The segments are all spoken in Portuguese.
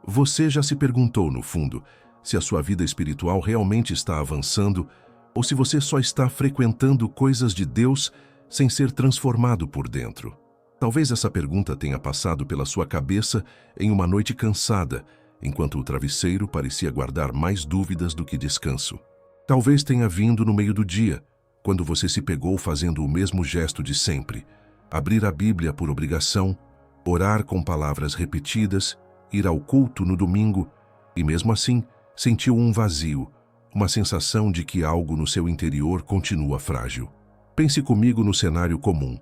Você já se perguntou, no fundo, se a sua vida espiritual realmente está avançando ou se você só está frequentando coisas de Deus sem ser transformado por dentro? Talvez essa pergunta tenha passado pela sua cabeça em uma noite cansada, enquanto o travesseiro parecia guardar mais dúvidas do que descanso. Talvez tenha vindo no meio do dia, quando você se pegou fazendo o mesmo gesto de sempre: abrir a Bíblia por obrigação, orar com palavras repetidas, ir ao culto no domingo, e mesmo assim sentiu um vazio, uma sensação de que algo no seu interior continua frágil. Pense comigo no cenário comum.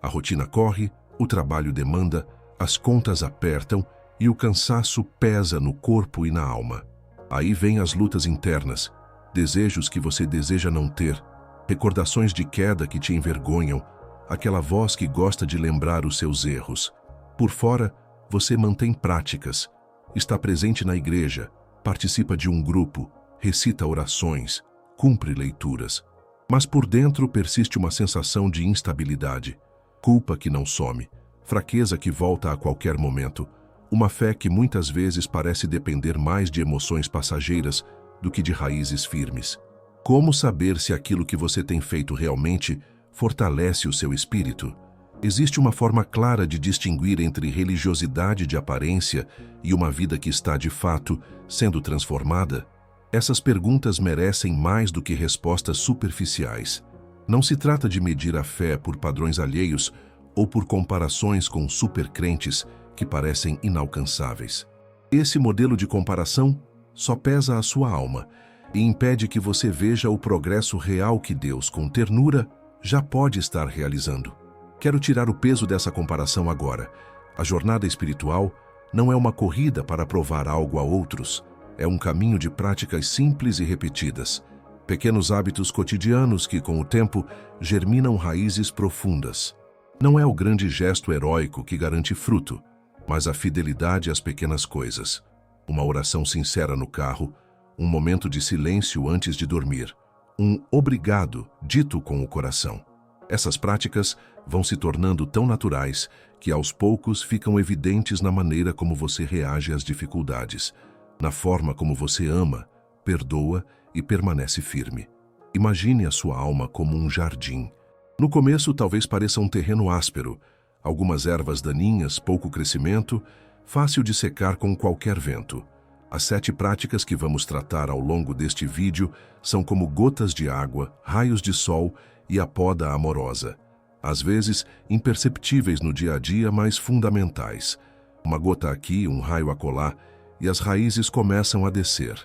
A rotina corre, o trabalho demanda, as contas apertam e o cansaço pesa no corpo e na alma. Aí vêm as lutas internas, desejos que você deseja não ter, recordações de queda que te envergonham, aquela voz que gosta de lembrar os seus erros. Por fora, você mantém práticas, está presente na igreja, participa de um grupo, recita orações, cumpre leituras. Mas por dentro persiste uma sensação de instabilidade, culpa que não some, fraqueza que volta a qualquer momento, uma fé que muitas vezes parece depender mais de emoções passageiras do que de raízes firmes. Como saber se aquilo que você tem feito realmente fortalece o seu espírito? Existe uma forma clara de distinguir entre religiosidade de aparência e uma vida que está, de fato, sendo transformada? Essas perguntas merecem mais do que respostas superficiais. Não se trata de medir a fé por padrões alheios ou por comparações com supercrentes que parecem inalcançáveis. Esse modelo de comparação só pesa a sua alma e impede que você veja o progresso real que Deus, com ternura, já pode estar realizando. Quero tirar o peso dessa comparação agora. A jornada espiritual não é uma corrida para provar algo a outros. É um caminho de práticas simples e repetidas. Pequenos hábitos cotidianos que, com o tempo, germinam raízes profundas. Não é o grande gesto heróico que garante fruto, mas a fidelidade às pequenas coisas. Uma oração sincera no carro, um momento de silêncio antes de dormir, um obrigado dito com o coração. Essas práticas vão se tornando tão naturais que aos poucos ficam evidentes na maneira como você reage às dificuldades, na forma como você ama, perdoa e permanece firme. Imagine a sua alma como um jardim. No começo talvez pareça um terreno áspero, algumas ervas daninhas, pouco crescimento, fácil de secar com qualquer vento. As 7 práticas que vamos tratar ao longo deste vídeo são como gotas de água, raios de sol e a poda amorosa. Às vezes, imperceptíveis no dia a dia, mas fundamentais. Uma gota aqui, um raio acolá, e as raízes começam a descer.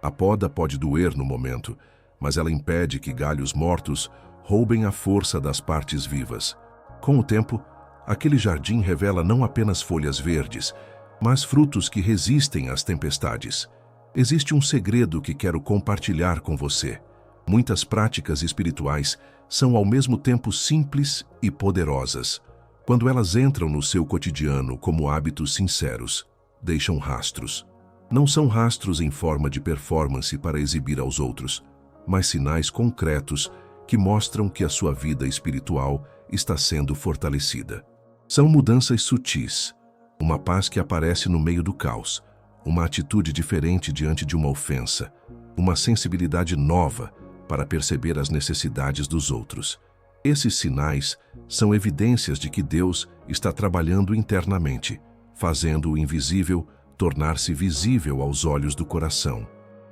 A poda pode doer no momento, mas ela impede que galhos mortos roubem a força das partes vivas. Com o tempo, aquele jardim revela não apenas folhas verdes, mas frutos que resistem às tempestades. Existe um segredo que quero compartilhar com você. Muitas práticas espirituais são ao mesmo tempo simples e poderosas. Quando elas entram no seu cotidiano como hábitos sinceros, deixam rastros. Não são rastros em forma de performance para exibir aos outros, mas sinais concretos que mostram que a sua vida espiritual está sendo fortalecida. São mudanças sutis, uma paz que aparece no meio do caos, uma atitude diferente diante de uma ofensa, uma sensibilidade nova para perceber as necessidades dos outros. Esses sinais são evidências de que Deus está trabalhando internamente, fazendo o invisível tornar-se visível aos olhos do coração.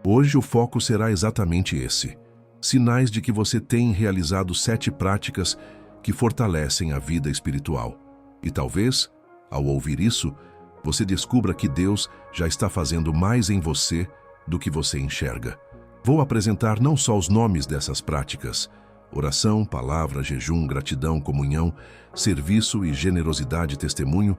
Hoje o foco será exatamente esse: sinais de que você tem realizado 7 práticas que fortalecem a vida espiritual. E talvez, ao ouvir isso, você descubra que Deus já está fazendo mais em você do que você enxerga. Vou apresentar não só os nomes dessas práticas: oração, palavra, jejum, gratidão, comunhão, serviço e generosidade e testemunho,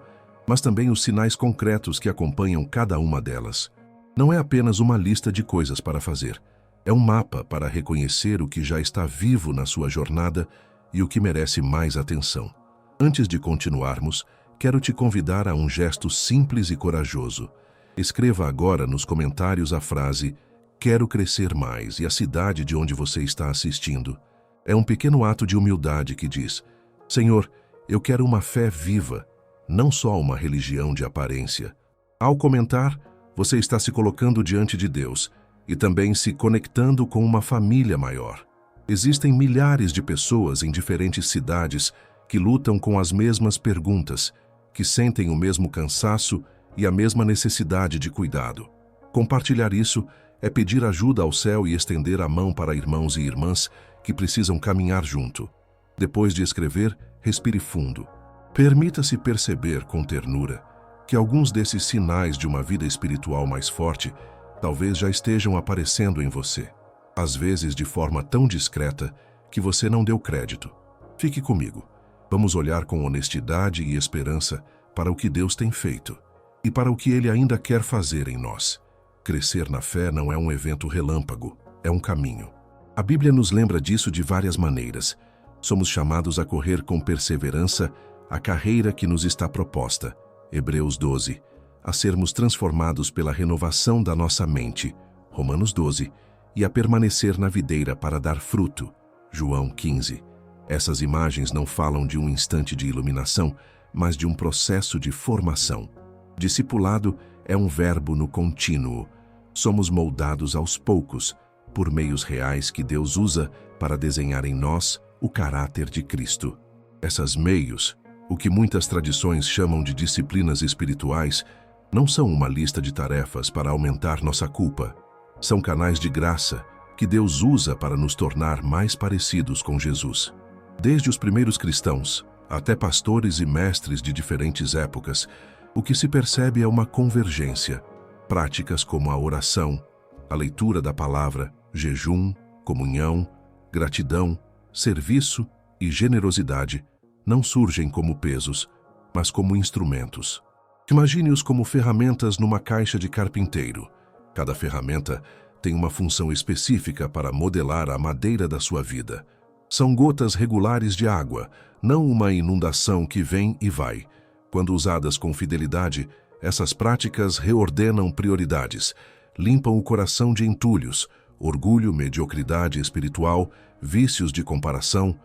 mas também os sinais concretos que acompanham cada uma delas. Não é apenas uma lista de coisas para fazer. É um mapa para reconhecer o que já está vivo na sua jornada e o que merece mais atenção. Antes de continuarmos, quero te convidar a um gesto simples e corajoso. Escreva agora nos comentários a frase "Quero crescer mais" e a cidade de onde você está assistindo. É um pequeno ato de humildade que diz: Senhor, eu quero uma fé viva, não só uma religião de aparência. Ao comentar, Você está se colocando diante de Deus e também se conectando com uma família maior. Existem milhares de pessoas em diferentes cidades que lutam com as mesmas perguntas, que sentem o mesmo cansaço e a mesma necessidade de cuidado. Compartilhar isso é pedir ajuda ao céu e estender a mão para irmãos e irmãs que precisam caminhar junto. Depois de escrever, respire fundo. Permita-se perceber com ternura que alguns desses sinais de uma vida espiritual mais forte talvez já estejam aparecendo em você, às vezes de forma tão discreta que você não deu crédito. Fique comigo. Vamos olhar com honestidade e esperança para o que Deus tem feito e para o que Ele ainda quer fazer em nós. Crescer na fé não é um evento relâmpago, é um caminho. A Bíblia nos lembra disso de várias maneiras. Somos chamados a correr com perseverança a carreira que nos está proposta. Hebreus 12. A sermos transformados pela renovação da nossa mente. Romanos 12. E a permanecer na videira para dar fruto. João 15. Essas imagens não falam de um instante de iluminação, mas de um processo de formação. Discipulado é um verbo no contínuo. Somos moldados aos poucos, por meios reais que Deus usa para desenhar em nós o caráter de Cristo. Essas meios, o que muitas tradições chamam de disciplinas espirituais, não são uma lista de tarefas para aumentar nossa culpa. São canais de graça que Deus usa para nos tornar mais parecidos com Jesus. Desde os primeiros cristãos, até pastores e mestres de diferentes épocas, o que se percebe é uma convergência. Práticas como a oração, a leitura da palavra, jejum, comunhão, gratidão, serviço e generosidade não surgem como pesos, mas como instrumentos. Imagine-os como ferramentas numa caixa de carpinteiro. Cada ferramenta tem uma função específica para modelar a madeira da sua vida. São gotas regulares de água, não uma inundação que vem e vai. Quando usadas com fidelidade, essas práticas reordenam prioridades, limpam o coração de entulhos, orgulho, mediocridade espiritual, vícios de comparação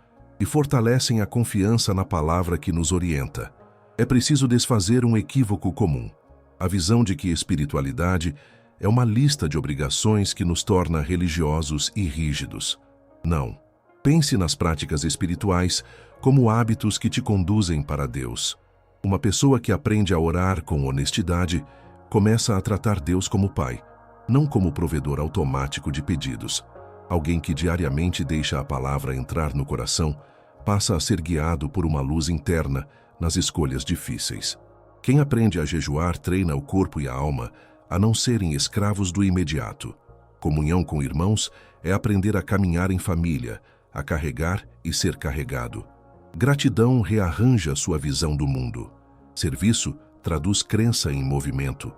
e fortalecem a confiança na palavra que nos orienta. É preciso desfazer um equívoco comum, a visão de que espiritualidade é uma lista de obrigações que nos torna religiosos e rígidos. Não. Pense nas práticas espirituais como hábitos que te conduzem para Deus. Uma pessoa que aprende a orar com honestidade começa a tratar Deus como Pai, não como provedor automático de pedidos. Alguém que diariamente deixa a palavra entrar no coração passa a ser guiado por uma luz interna nas escolhas difíceis. Quem aprende a jejuar treina o corpo e a alma a não serem escravos do imediato. Comunhão com irmãos é aprender a caminhar em família, a carregar e ser carregado. Gratidão rearranja sua visão do mundo. Serviço traduz crença em movimento.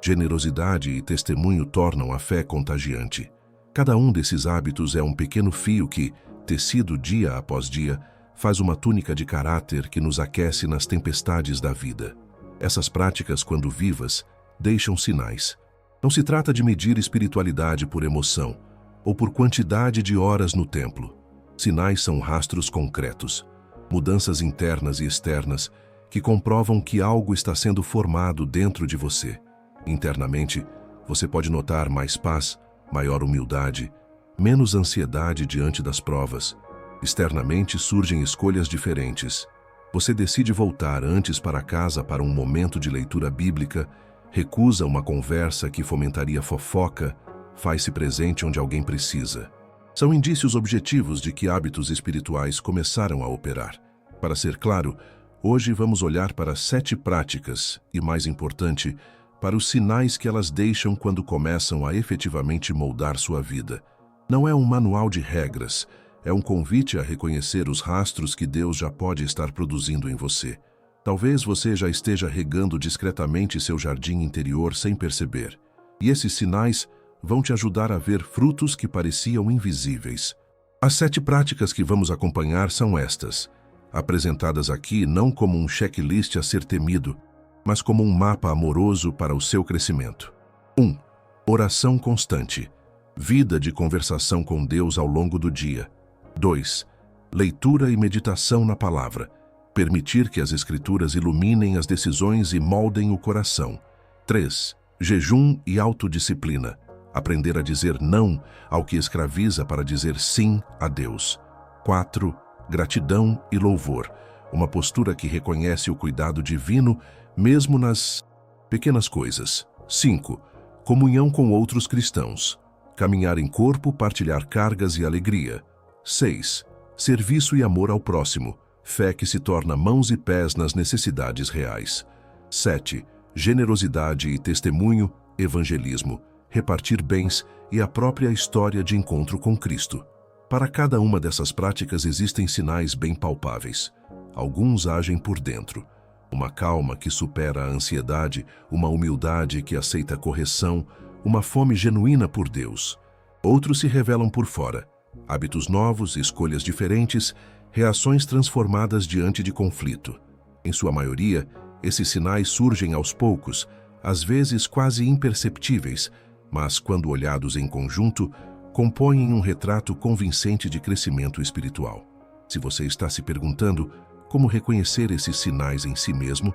Generosidade e testemunho tornam a fé contagiante. Cada um desses hábitos é um pequeno fio que, tecido dia após dia, faz uma túnica de caráter que nos aquece nas tempestades da vida. Essas práticas, quando vivas, deixam sinais. Não se trata de medir espiritualidade por emoção ou por quantidade de horas no templo. Sinais são rastros concretos, mudanças internas e externas que comprovam que algo está sendo formado dentro de você. Internamente, você pode notar mais paz, maior humildade, menos ansiedade diante das provas. Externamente surgem escolhas diferentes. Você decide voltar antes para casa para um momento de leitura bíblica, recusa uma conversa que fomentaria fofoca, faz-se presente onde alguém precisa. São indícios objetivos de que hábitos espirituais começaram a operar. Para ser claro, hoje vamos olhar para 7 práticas e, mais importante, para os sinais que elas deixam quando começam a efetivamente moldar sua vida. Não é um manual de regras, é um convite a reconhecer os rastros que Deus já pode estar produzindo em você. Talvez você já esteja regando discretamente seu jardim interior sem perceber. E esses sinais vão te ajudar a ver frutos que pareciam invisíveis. As 7 práticas que vamos acompanhar são estas, apresentadas aqui não como um checklist a ser temido, mas como um mapa amoroso para o seu crescimento. 1. Oração constante. Vida de conversação com Deus ao longo do dia. 2. Leitura e meditação na palavra. Permitir que as Escrituras iluminem as decisões e moldem o coração. 3. Jejum e autodisciplina. Aprender a dizer não ao que escraviza para dizer sim a Deus. 4. Gratidão e louvor. Uma postura que reconhece o cuidado divino mesmo nas pequenas coisas. 5. Comunhão com outros cristãos. Caminhar em corpo, partilhar cargas e alegria. 6. Serviço e amor ao próximo. Fé que se torna mãos e pés nas necessidades reais. 7. Generosidade e testemunho, evangelismo, repartir bens e a própria história de encontro com Cristo. Para cada uma dessas práticas existem sinais bem palpáveis. Alguns agem por dentro. Uma calma que supera a ansiedade, uma humildade que aceita a correção, uma fome genuína por Deus. Outros se revelam por fora. Hábitos novos, escolhas diferentes, reações transformadas diante de conflito. Em sua maioria, esses sinais surgem aos poucos, às vezes quase imperceptíveis, mas, quando olhados em conjunto, compõem um retrato convincente de crescimento espiritual. Se você está se perguntando como reconhecer esses sinais em si mesmo,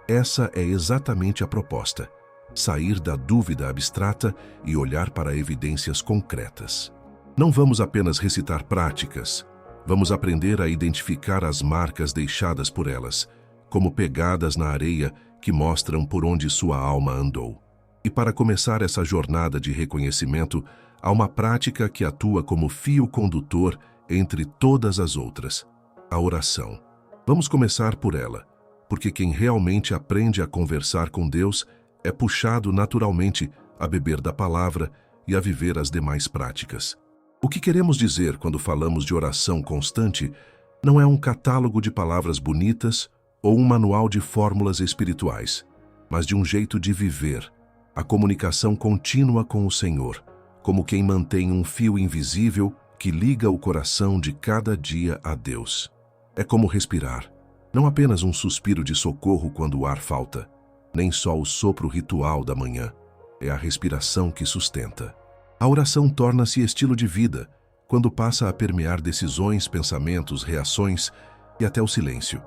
essa é exatamente a proposta: sair da dúvida abstrata e olhar para evidências concretas. Não vamos apenas recitar práticas, vamos aprender a identificar as marcas deixadas por elas, como pegadas na areia que mostram por onde sua alma andou. E para começar essa jornada de reconhecimento, há uma prática que atua como fio condutor entre todas as outras: a oração. Vamos começar por ela, porque quem realmente aprende a conversar com Deus é puxado naturalmente a beber da palavra e a viver as demais práticas. O que queremos dizer quando falamos de oração constante não é um catálogo de palavras bonitas ou um manual de fórmulas espirituais, mas de um jeito de viver, a comunicação contínua com o Senhor, como quem mantém um fio invisível que liga o coração de cada dia a Deus. É como respirar, não apenas um suspiro de socorro quando o ar falta, nem só o sopro ritual da manhã, é a respiração que sustenta. A oração torna-se estilo de vida quando passa a permear decisões, pensamentos, reações e até o silêncio.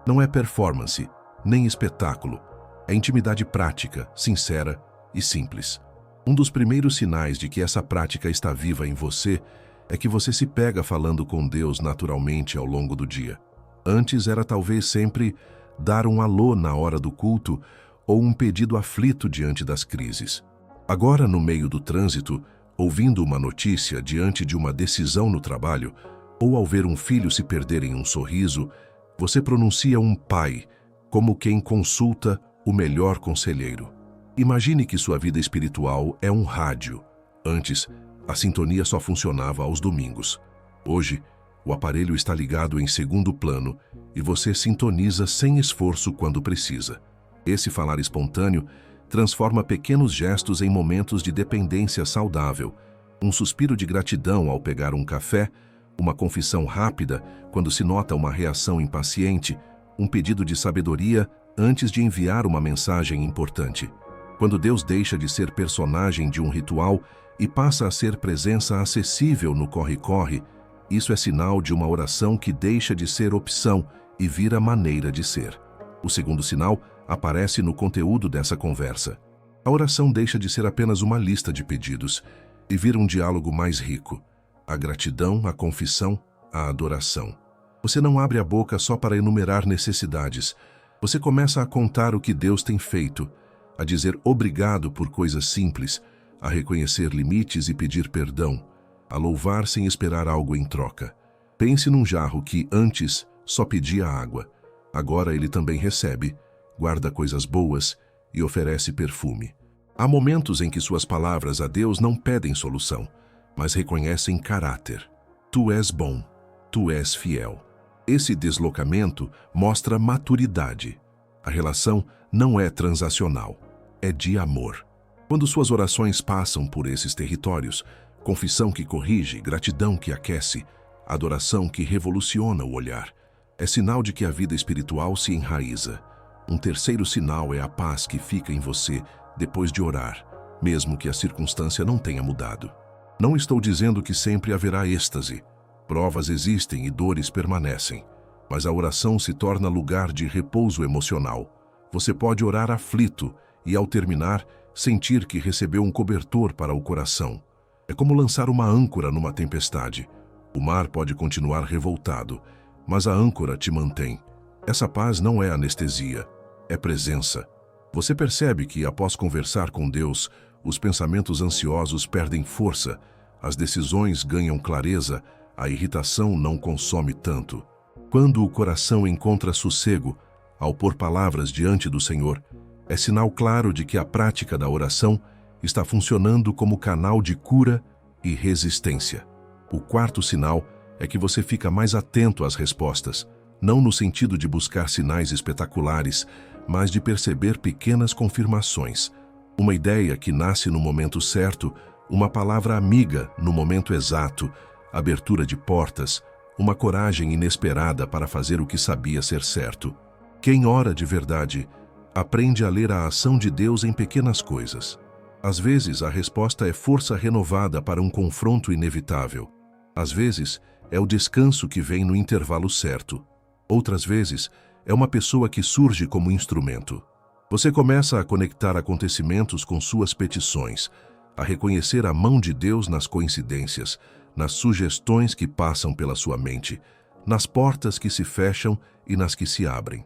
Não é performance, nem espetáculo, é intimidade prática, sincera e simples. Um dos primeiros sinais de que essa prática está viva em você é que você se pega falando com Deus naturalmente ao longo do dia. Antes era talvez sempre dar um alô na hora do culto ou um pedido aflito diante das crises. Agora, no meio do trânsito, ouvindo uma notícia diante de uma decisão no trabalho, ou ao ver um filho se perder em um sorriso, você pronuncia um pai, como quem consulta o melhor conselheiro. Imagine que sua vida espiritual é um rádio. Antes, a sintonia só funcionava aos domingos. Hoje, o aparelho está ligado em segundo plano e você sintoniza sem esforço quando precisa. Esse falar espontâneo transforma pequenos gestos em momentos de dependência saudável, um suspiro de gratidão ao pegar um café, uma confissão rápida quando se nota uma reação impaciente, um pedido de sabedoria antes de enviar uma mensagem importante. Quando Deus deixa de ser personagem de um ritual e passa a ser presença acessível no corre-corre, isso é sinal de uma oração que deixa de ser opção e vira maneira de ser. O segundo sinal aparece no conteúdo dessa conversa. A oração deixa de ser apenas uma lista de pedidos e vira um diálogo mais rico. A gratidão, a confissão, a adoração. Você não abre a boca só para enumerar necessidades. Você começa a contar o que Deus tem feito, a dizer obrigado por coisas simples, a reconhecer limites e pedir perdão, a louvar sem esperar algo em troca. Pense num jarro que antes só pedia água. Agora ele também recebe, guarda coisas boas e oferece perfume. Há momentos em que suas palavras a Deus não pedem solução, mas reconhecem caráter. Tu és bom, tu és fiel. Esse deslocamento mostra maturidade. A relação não é transacional, é de amor. Quando suas orações passam por esses territórios, confissão que corrige, gratidão que aquece, adoração que revoluciona o olhar, é sinal de que a vida espiritual se enraiza. Um terceiro sinal é a paz que fica em você depois de orar, mesmo que a circunstância não tenha mudado. Não estou dizendo que sempre haverá êxtase. Provas existem e dores permanecem, mas a oração se torna lugar de repouso emocional. Você pode orar aflito e, ao terminar, sentir que recebeu um cobertor para o coração. É como lançar uma âncora numa tempestade. O mar pode continuar revoltado, mas a âncora te mantém. Essa paz não é anestesia, é presença. Você percebe que, após conversar com Deus, os pensamentos ansiosos perdem força, as decisões ganham clareza, a irritação não consome tanto. Quando o coração encontra sossego, ao pôr palavras diante do Senhor, é sinal claro de que a prática da oração está funcionando como canal de cura e resistência. O quarto sinal é que você fica mais atento às respostas, não no sentido de buscar sinais espetaculares, mas de perceber pequenas confirmações. Uma ideia que nasce no momento certo, uma palavra amiga no momento exato, abertura de portas, uma coragem inesperada para fazer o que sabia ser certo. Quem ora de verdade aprende a ler a ação de Deus em pequenas coisas. Às vezes, a resposta é força renovada para um confronto inevitável. Às vezes, é o descanso que vem no intervalo certo. Outras vezes, é uma pessoa que surge como instrumento. Você começa a conectar acontecimentos com suas petições, a reconhecer a mão de Deus nas coincidências, nas sugestões que passam pela sua mente, nas portas que se fecham e nas que se abrem.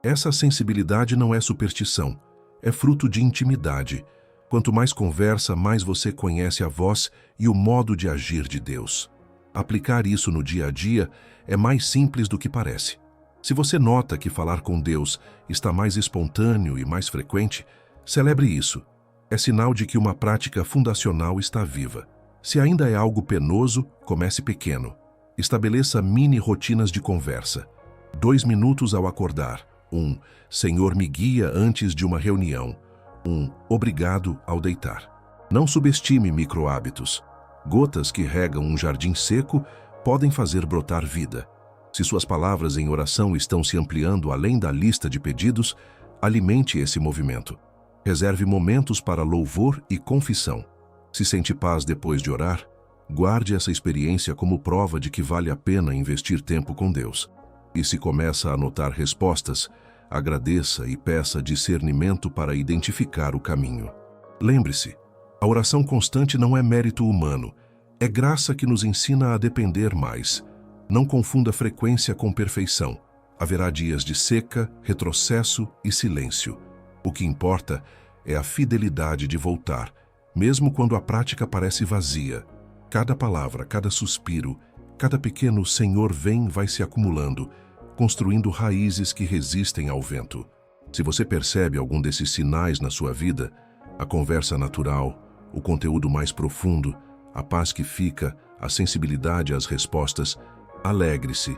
Essa sensibilidade não é superstição, é fruto de intimidade. Quanto mais conversa, mais você conhece a voz e o modo de agir de Deus. Aplicar isso no dia a dia é mais simples do que parece. Se você nota que falar com Deus está mais espontâneo e mais frequente, celebre isso. É sinal de que uma prática fundacional está viva. Se ainda é algo penoso, comece pequeno. Estabeleça mini rotinas de conversa. 2 minutos ao acordar. 1. Senhor me guia antes de uma reunião. 1. Obrigado ao deitar. Não subestime micro-hábitos. Gotas que regam um jardim seco podem fazer brotar vida. Se suas palavras em oração estão se ampliando além da lista de pedidos, alimente esse movimento. Reserve momentos para louvor e confissão. Se sente paz depois de orar, guarde essa experiência como prova de que vale a pena investir tempo com Deus. E se começa a notar respostas, agradeça e peça discernimento para identificar o caminho. Lembre-se, a oração constante não é mérito humano, é graça que nos ensina a depender mais. Não confunda frequência com perfeição. Haverá dias de seca, retrocesso e silêncio. O que importa é a fidelidade de voltar, mesmo quando a prática parece vazia. Cada palavra, cada suspiro, cada pequeno Senhor vem vai se acumulando, construindo raízes que resistem ao vento. Se você percebe algum desses sinais na sua vida, a conversa natural, o conteúdo mais profundo, a paz que fica, a sensibilidade às respostas, alegre-se.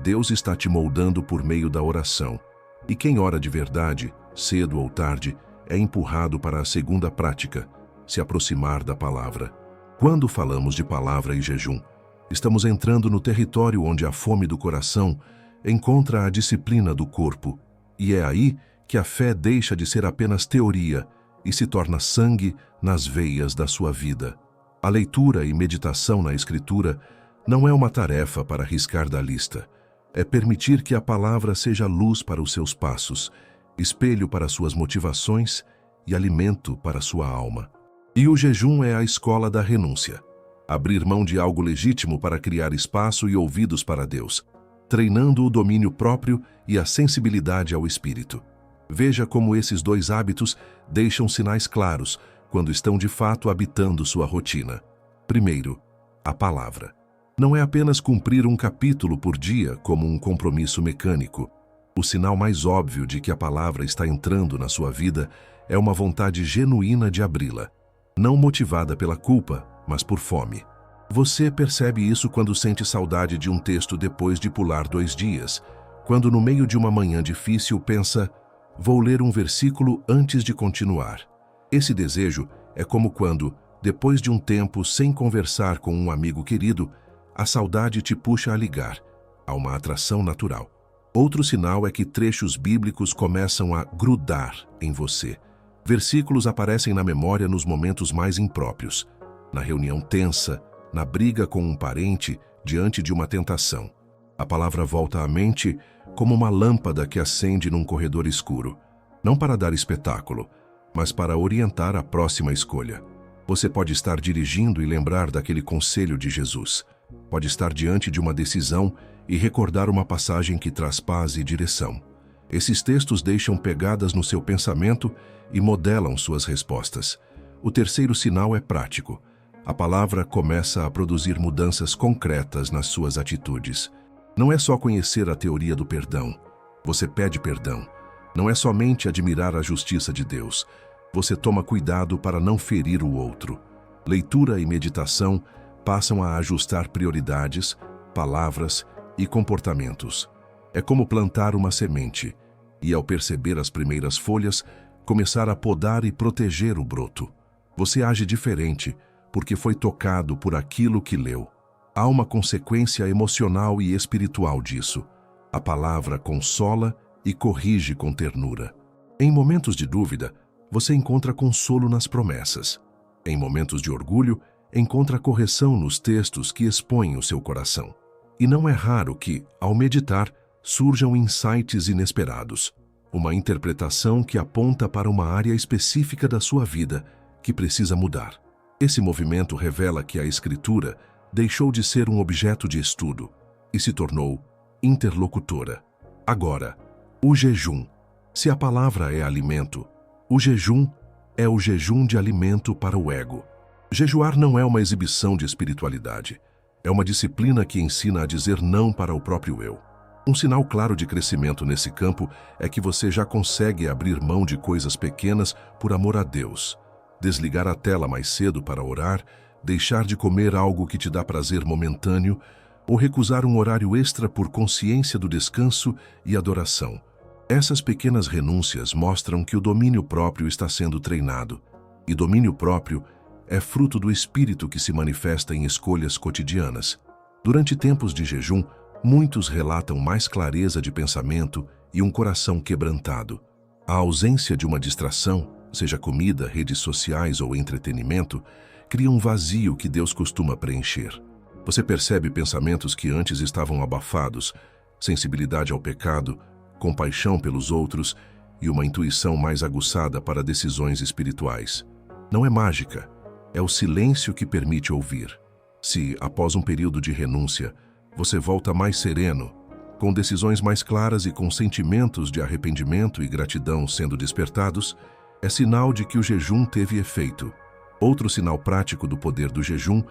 Deus está te moldando por meio da oração. E quem ora de verdade, cedo ou tarde, é empurrado para a segunda prática, se aproximar da palavra. Quando falamos de palavra e jejum, estamos entrando no território onde a fome do coração encontra a disciplina do corpo, e é aí que a fé deixa de ser apenas teoria e se torna sangue nas veias da sua vida. A leitura e meditação na Escritura não é uma tarefa para riscar da lista. É permitir que a palavra seja luz para os seus passos, espelho para suas motivações e alimento para sua alma. E o jejum é a escola da renúncia. Abrir mão de algo legítimo para criar espaço e ouvidos para Deus, treinando o domínio próprio e a sensibilidade ao Espírito. Veja como esses 2 hábitos deixam sinais claros quando estão de fato habitando sua rotina. Primeiro, a palavra. Não é apenas cumprir um capítulo por dia como um compromisso mecânico. O sinal mais óbvio de que a palavra está entrando na sua vida é uma vontade genuína de abri-la, não motivada pela culpa, mas por fome. Você percebe isso quando sente saudade de um texto depois de pular 2 dias, quando no meio de uma manhã difícil pensa, vou ler um versículo antes de continuar. Esse desejo é como quando, depois de um tempo sem conversar com um amigo querido, a saudade te puxa a ligar. Há uma atração natural. Outro sinal é que trechos bíblicos começam a grudar em você. Versículos aparecem na memória nos momentos mais impróprios, na reunião tensa, na briga com um parente, diante de uma tentação. A palavra volta à mente como uma lâmpada que acende num corredor escuro, não para dar espetáculo, mas para orientar a próxima escolha. Você pode estar dirigindo e lembrar daquele conselho de Jesus. Pode estar diante de uma decisão e recordar uma passagem que traz paz e direção. Esses textos deixam pegadas no seu pensamento e modelam suas respostas. O terceiro sinal é prático. A palavra começa a produzir mudanças concretas nas suas atitudes. Não é só conhecer a teoria do perdão. Você pede perdão. Não é somente admirar a justiça de Deus. Você toma cuidado para não ferir o outro. Leitura e meditação passam a ajustar prioridades, palavras e comportamentos. É como plantar uma semente e, ao perceber as primeiras folhas, começar a podar e proteger o broto. Você age diferente porque foi tocado por aquilo que leu. Há uma consequência emocional e espiritual disso. A palavra consola e corrige com ternura. Em momentos de dúvida, você encontra consolo nas promessas. Em momentos de orgulho, encontra correção nos textos que expõem o seu coração. E não é raro que, ao meditar, surjam insights inesperados. Uma interpretação que aponta para uma área específica da sua vida que precisa mudar. Esse movimento revela que a Escritura deixou de ser um objeto de estudo e se tornou interlocutora. Agora, o jejum. Se a palavra é alimento, o jejum é o jejum de alimento para o ego. Jejuar não é uma exibição de espiritualidade. É uma disciplina que ensina a dizer não para o próprio eu. Um sinal claro de crescimento nesse campo é que você já consegue abrir mão de coisas pequenas por amor a Deus. Desligar a tela mais cedo para orar, deixar de comer algo que te dá prazer momentâneo ou recusar um horário extra por consciência do descanso e adoração. Essas pequenas renúncias mostram que o domínio próprio está sendo treinado. E domínio próprio é fruto do espírito que se manifesta em escolhas cotidianas. Durante tempos de jejum, muitos relatam mais clareza de pensamento e um coração quebrantado. A ausência de uma distração, seja comida, redes sociais ou entretenimento, cria um vazio que Deus costuma preencher. Você percebe pensamentos que antes estavam abafados, sensibilidade ao pecado, compaixão pelos outros e uma intuição mais aguçada para decisões espirituais. Não é mágica, é o silêncio que permite ouvir. Se, após um período de renúncia, você volta mais sereno, com decisões mais claras e com sentimentos de arrependimento e gratidão sendo despertados, é sinal de que o jejum teve efeito. Outro sinal prático do poder do jejum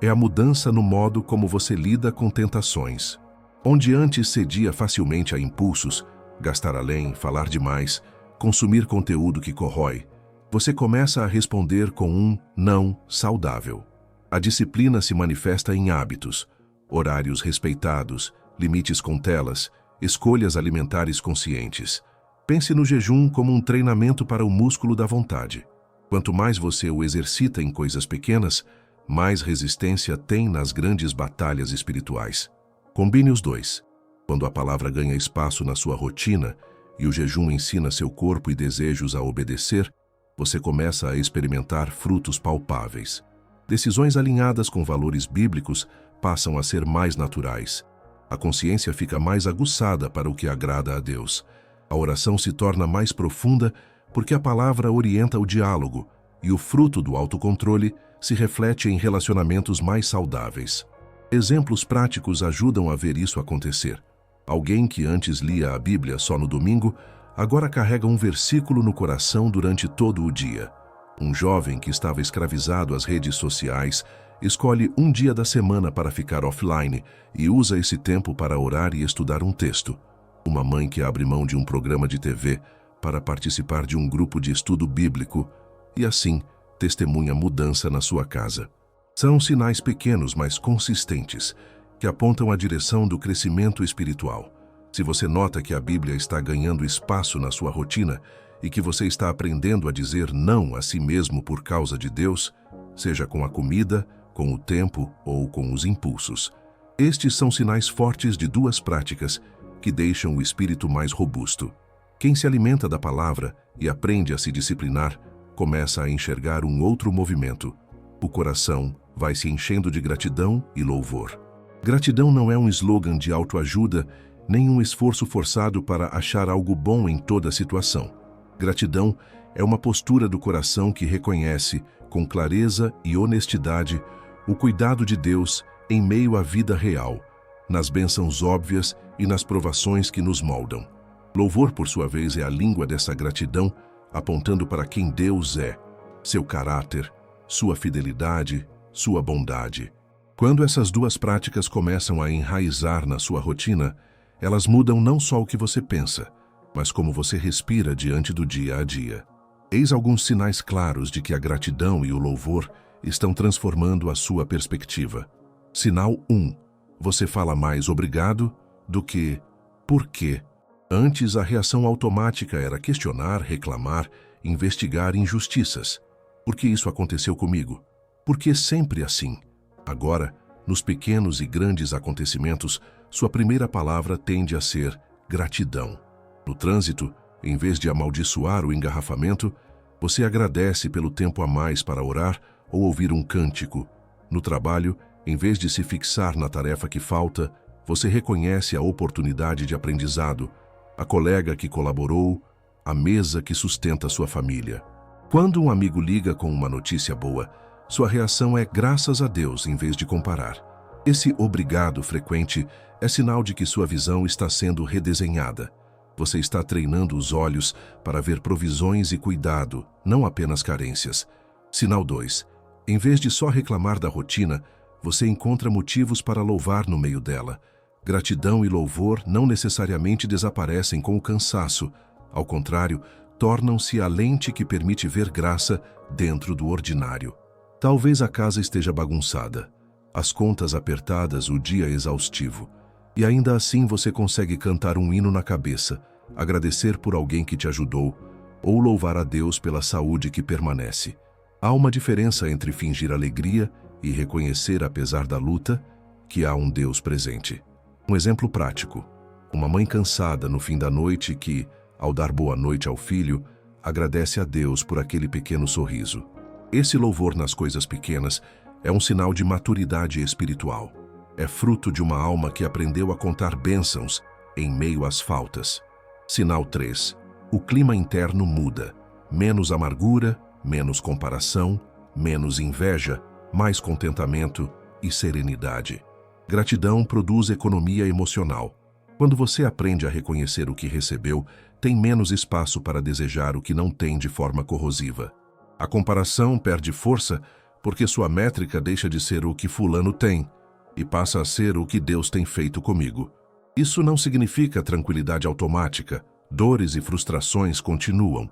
é a mudança no modo como você lida com tentações. Onde antes cedia facilmente a impulsos, gastar além, falar demais, consumir conteúdo que corrói, você começa a responder com um não saudável. A disciplina se manifesta em hábitos, horários respeitados, limites com telas, escolhas alimentares conscientes. Pense no jejum como um treinamento para o músculo da vontade. Quanto mais você o exercita em coisas pequenas, mais resistência tem nas grandes batalhas espirituais. Combine os dois. Quando a palavra ganha espaço na sua rotina e o jejum ensina seu corpo e desejos a obedecer, você começa a experimentar frutos palpáveis. Decisões alinhadas com valores bíblicos passam a ser mais naturais. A consciência fica mais aguçada para o que agrada a Deus. A oração se torna mais profunda porque a palavra orienta o diálogo e o fruto do autocontrole se reflete em relacionamentos mais saudáveis. Exemplos práticos ajudam a ver isso acontecer. Alguém que antes lia a Bíblia só no domingo, agora carrega um versículo no coração durante todo o dia. Um jovem que estava escravizado às redes sociais escolhe um dia da semana para ficar offline e usa esse tempo para orar e estudar um texto. Uma mãe que abre mão de um programa de TV para participar de um grupo de estudo bíblico e, assim, testemunha mudança na sua casa. São sinais pequenos, mas consistentes, que apontam a direção do crescimento espiritual. Se você nota que a Bíblia está ganhando espaço na sua rotina e que você está aprendendo a dizer não a si mesmo por causa de Deus, seja com a comida, com o tempo ou com os impulsos, estes são sinais fortes de duas práticas que deixam o espírito mais robusto. Quem se alimenta da palavra e aprende a se disciplinar, começa a enxergar um outro movimento. O coração vai se enchendo de gratidão e louvor. Gratidão não é um slogan de autoajuda, nem um esforço forçado para achar algo bom em toda situação. Gratidão É uma postura do coração que reconhece, com clareza e honestidade, o cuidado de Deus em meio à vida real, nas bênçãos óbvias e nas provações que nos moldam. Louvor, por sua vez, é a língua dessa gratidão, apontando para quem Deus é, seu caráter, sua fidelidade, sua bondade. Quando essas duas práticas começam a enraizar na sua rotina, elas mudam não só o que você pensa, mas como você respira diante do dia a dia. Eis alguns sinais claros de que a gratidão e o louvor estão transformando a sua perspectiva. Sinal 1. Você fala mais obrigado do que por quê. Antes, a reação automática era questionar, reclamar, investigar injustiças. Por que isso aconteceu comigo? Por que sempre assim? Agora, nos pequenos e grandes acontecimentos, sua primeira palavra tende a ser gratidão. No trânsito, em vez de amaldiçoar o engarrafamento, você agradece pelo tempo a mais para orar ou ouvir um cântico. No trabalho, em vez de se fixar na tarefa que falta, você reconhece a oportunidade de aprendizado, a colega que colaborou, a mesa que sustenta sua família. Quando um amigo liga com uma notícia boa, sua reação é graças a Deus em vez de comparar. Esse obrigado frequente é sinal de que sua visão está sendo redesenhada. Você está treinando os olhos para ver provisões e cuidado, não apenas carências. Sinal 2. Em vez de só reclamar da rotina, você encontra motivos para louvar no meio dela. Gratidão e louvor não necessariamente desaparecem com o cansaço. Ao contrário, tornam-se a lente que permite ver graça dentro do ordinário. Talvez a casa esteja bagunçada, as contas apertadas, o dia exaustivo. E ainda assim você consegue cantar um hino na cabeça, agradecer por alguém que te ajudou, ou louvar a Deus pela saúde que permanece. Há uma diferença entre fingir alegria e reconhecer, apesar da luta, que há um Deus presente. Um exemplo prático: uma mãe cansada no fim da noite que, ao dar boa noite ao filho, agradece a Deus por aquele pequeno sorriso. Esse louvor nas coisas pequenas é um sinal de maturidade espiritual. É fruto de uma alma que aprendeu a contar bênçãos em meio às faltas. Sinal 3. O clima interno muda. Menos amargura, menos comparação, menos inveja, mais contentamento e serenidade. Gratidão produz economia emocional. Quando você aprende a reconhecer o que recebeu, tem menos espaço para desejar o que não tem de forma corrosiva. A comparação perde força porque sua métrica deixa de ser o que fulano tem e passa a ser o que Deus tem feito comigo. Isso não significa tranquilidade automática. Dores e frustrações continuam,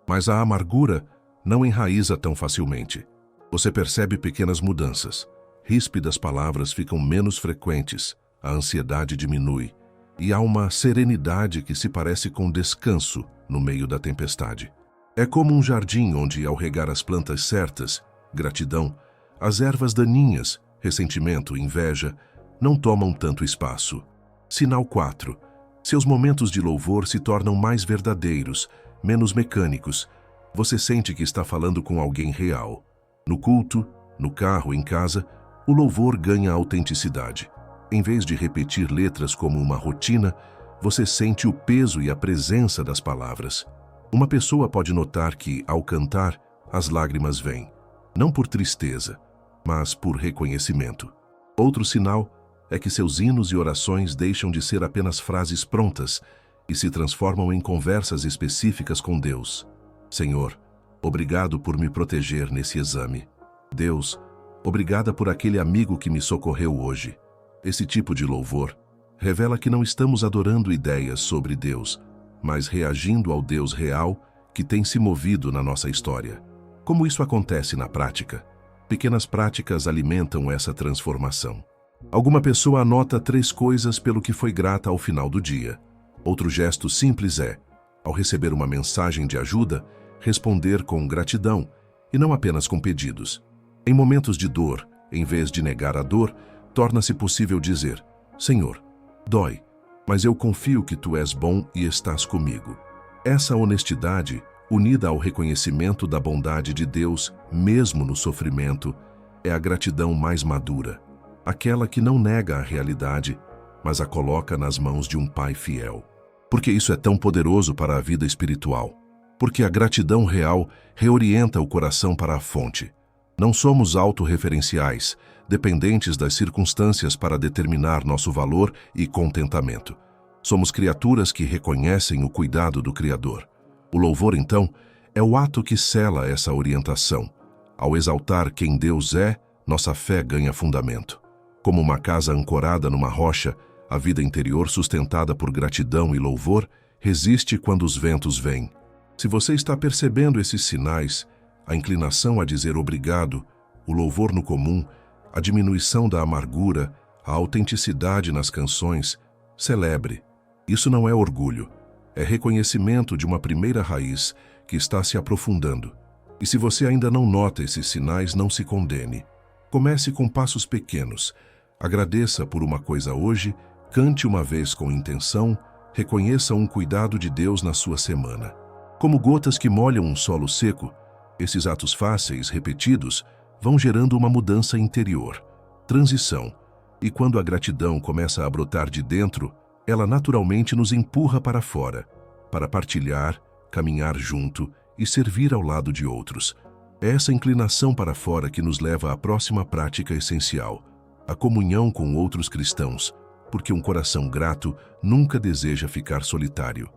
mas a amargura não enraiza tão facilmente. Você percebe pequenas mudanças. Ríspidas palavras ficam menos frequentes, a ansiedade diminui, e há uma serenidade que se parece com descanso no meio da tempestade. É como um jardim onde, ao regar as plantas certas, gratidão, as ervas daninhas, ressentimento, inveja, não tomam tanto espaço. Sinal 4. Seus momentos de louvor se tornam mais verdadeiros, menos mecânicos. Você sente que está falando com alguém real. No culto, no carro, em casa, o louvor ganha autenticidade. Em vez de repetir letras como uma rotina, você sente o peso e a presença das palavras. Uma pessoa pode notar que, ao cantar, as lágrimas vêm, não por tristeza, mas por reconhecimento. Outro sinal é que seus hinos e orações deixam de ser apenas frases prontas e se transformam em conversas específicas com Deus. Senhor, obrigado por me proteger nesse exame. Deus, obrigada por aquele amigo que me socorreu hoje. Esse tipo de louvor revela que não estamos adorando ideias sobre Deus, mas reagindo ao Deus real que tem se movido na nossa história. Como isso acontece na prática? Pequenas práticas alimentam essa transformação. Alguma pessoa anota 3 coisas pelo que foi grata ao final do dia. Outro gesto simples é, ao receber uma mensagem de ajuda, responder com gratidão e não apenas com pedidos. Em momentos de dor, em vez de negar a dor, torna-se possível dizer: Senhor, dói, mas eu confio que Tu és bom e estás comigo. Essa honestidade, unida ao reconhecimento da bondade de Deus, mesmo no sofrimento, é a gratidão mais madura, aquela que não nega a realidade, mas a coloca nas mãos de um Pai fiel. Por que isso é tão poderoso para a vida espiritual? Porque a gratidão real reorienta o coração para a fonte. Não somos autorreferenciais, dependentes das circunstâncias para determinar nosso valor e contentamento. Somos criaturas que reconhecem o cuidado do Criador. O louvor, então, é o ato que sela essa orientação. Ao exaltar quem Deus é, nossa fé ganha fundamento. Como uma casa ancorada numa rocha, a vida interior sustentada por gratidão e louvor resiste quando os ventos vêm. Se você está percebendo esses sinais, a inclinação a dizer obrigado, o louvor no comum, a diminuição da amargura, a autenticidade nas canções, celebre. Isso não é orgulho, é reconhecimento de uma primeira raiz que está se aprofundando. E se você ainda não nota esses sinais, não se condene. Comece com passos pequenos. Agradeça por uma coisa hoje, cante uma vez com intenção, reconheça um cuidado de Deus na sua semana. Como gotas que molham um solo seco, esses atos fáceis, repetidos, vão gerando uma mudança interior, transição. E quando a gratidão começa a brotar de dentro, ela naturalmente nos empurra para fora, para partilhar, caminhar junto e servir ao lado de outros. É essa inclinação para fora que nos leva à próxima prática essencial, a comunhão com outros cristãos, porque um coração grato nunca deseja ficar solitário.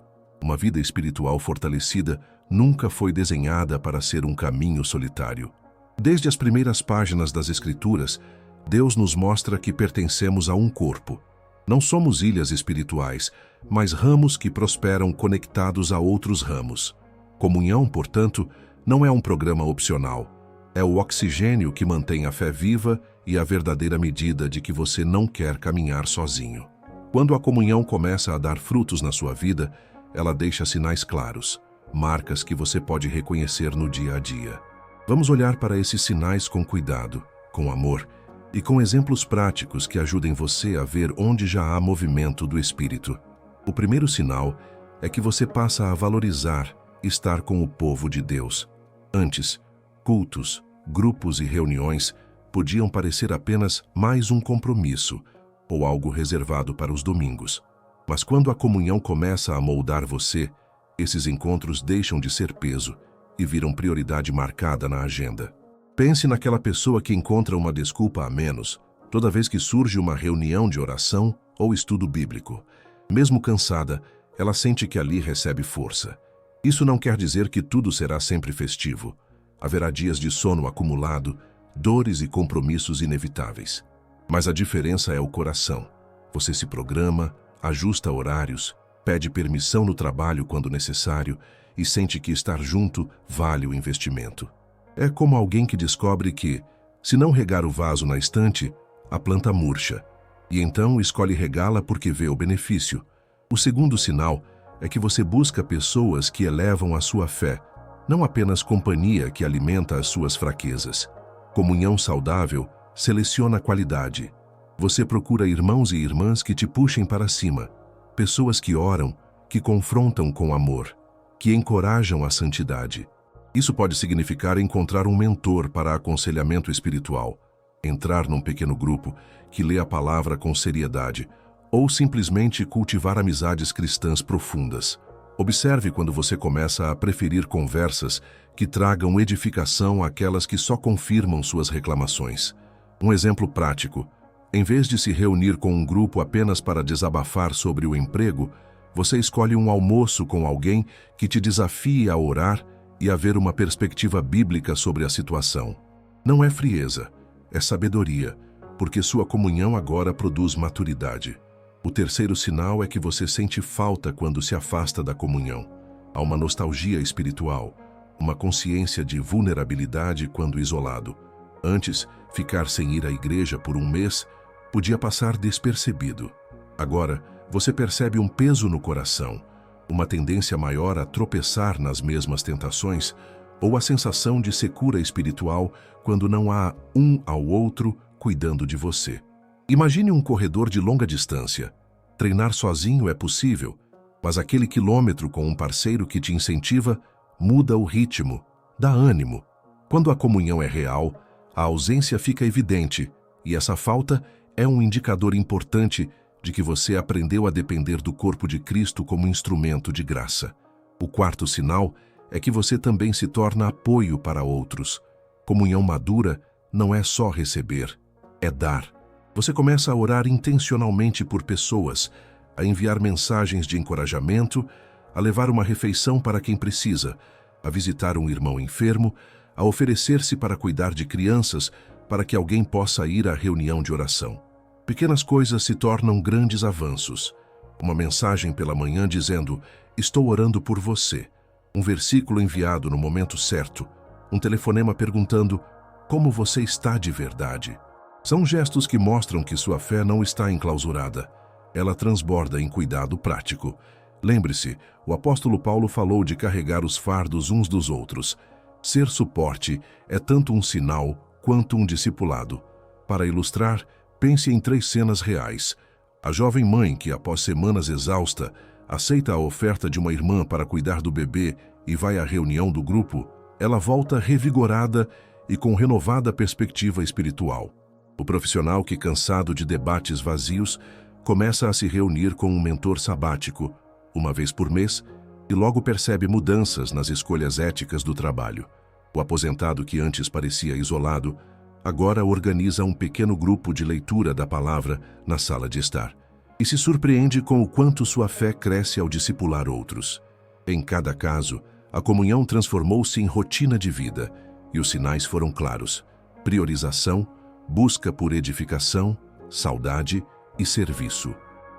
Uma vida espiritual fortalecida nunca foi desenhada para ser um caminho solitário. Desde as primeiras páginas das Escrituras, Deus nos mostra que pertencemos a um corpo. Não somos ilhas espirituais, mas ramos que prosperam conectados a outros ramos. Comunhão, portanto, não é um programa opcional. É o oxigênio que mantém a fé viva e a verdadeira medida de que você não quer caminhar sozinho. Quando a comunhão começa a dar frutos na sua vida, ela deixa sinais claros, marcas que você pode reconhecer no dia a dia. Vamos olhar para esses sinais com cuidado, com amor e com exemplos práticos que ajudem você a ver onde já há movimento do Espírito. O primeiro sinal é que você passa a valorizar estar com o povo de Deus. Antes, cultos, grupos e reuniões podiam parecer apenas mais um compromisso ou algo reservado para os domingos. Mas quando a comunhão começa a moldar você, esses encontros deixam de ser peso e viram prioridade marcada na agenda. Pense naquela pessoa que encontra uma desculpa a menos toda vez que surge uma reunião de oração ou estudo bíblico. Mesmo cansada, ela sente que ali recebe força. Isso não quer dizer que tudo será sempre festivo. Haverá dias de sono acumulado, dores e compromissos inevitáveis. Mas a diferença é o coração. Você se programa, ajusta horários, pede permissão no trabalho quando necessário e sente que estar junto vale o investimento. É como alguém que descobre que, se não regar o vaso na estante, a planta murcha, e então escolhe regá-la porque vê o benefício. O segundo sinal é que você busca pessoas que elevam a sua fé, não apenas companhia que alimenta as suas fraquezas. Comunhão saudável seleciona a qualidade. Você procura irmãos e irmãs que te puxem para cima, pessoas que oram, que confrontam com amor, que encorajam a santidade. Isso pode significar encontrar um mentor para aconselhamento espiritual, entrar num pequeno grupo que lê a palavra com seriedade, ou simplesmente cultivar amizades cristãs profundas. Observe quando você começa a preferir conversas que tragam edificação àquelas que só confirmam suas reclamações. Um exemplo prático: em vez de se reunir com um grupo apenas para desabafar sobre o emprego, você escolhe um almoço com alguém que te desafie a orar e a ver uma perspectiva bíblica sobre a situação. Não é frieza, é sabedoria, porque sua comunhão agora produz maturidade. O terceiro sinal é que você sente falta quando se afasta da comunhão. Há uma nostalgia espiritual, uma consciência de vulnerabilidade quando isolado. Antes, ficar sem ir à igreja por um mês podia passar despercebido. Agora, você percebe um peso no coração, uma tendência maior a tropeçar nas mesmas tentações, ou a sensação de secura espiritual quando não há um ao outro cuidando de você. Imagine um corredor de longa distância. Treinar sozinho é possível, mas aquele quilômetro com um parceiro que te incentiva muda o ritmo, dá ânimo. Quando a comunhão é real, a ausência fica evidente, e essa falta é um indicador importante de que você aprendeu a depender do corpo de Cristo como instrumento de graça. O quarto sinal é que você também se torna apoio para outros. Comunhão madura não é só receber, é dar. Você começa a orar intencionalmente por pessoas, a enviar mensagens de encorajamento, a levar uma refeição para quem precisa, a visitar um irmão enfermo, a oferecer-se para cuidar de crianças, para que alguém possa ir à reunião de oração. Pequenas coisas se tornam grandes avanços. Uma mensagem pela manhã dizendo, estou orando por você. Um versículo enviado no momento certo. Um telefonema perguntando, como você está de verdade? São gestos que mostram que sua fé não está enclausurada. Ela transborda em cuidado prático. Lembre-se, o apóstolo Paulo falou de carregar os fardos uns dos outros. Ser suporte é tanto um sinal quanto um discipulado. Para ilustrar, pense em 3 cenas reais. A jovem mãe que, após semanas exausta, aceita a oferta de uma irmã para cuidar do bebê e vai à reunião do grupo, ela volta revigorada e com renovada perspectiva espiritual. O profissional que, cansado de debates vazios, começa a se reunir com um mentor sabático, uma vez por mês, e logo percebe mudanças nas escolhas éticas do trabalho. O aposentado que antes parecia isolado, agora organiza um pequeno grupo de leitura da palavra na sala de estar e se surpreende com o quanto sua fé cresce ao discipular outros. Em cada caso, a comunhão transformou-se em rotina de vida e os sinais foram claros: priorização, busca por edificação, saudade e serviço.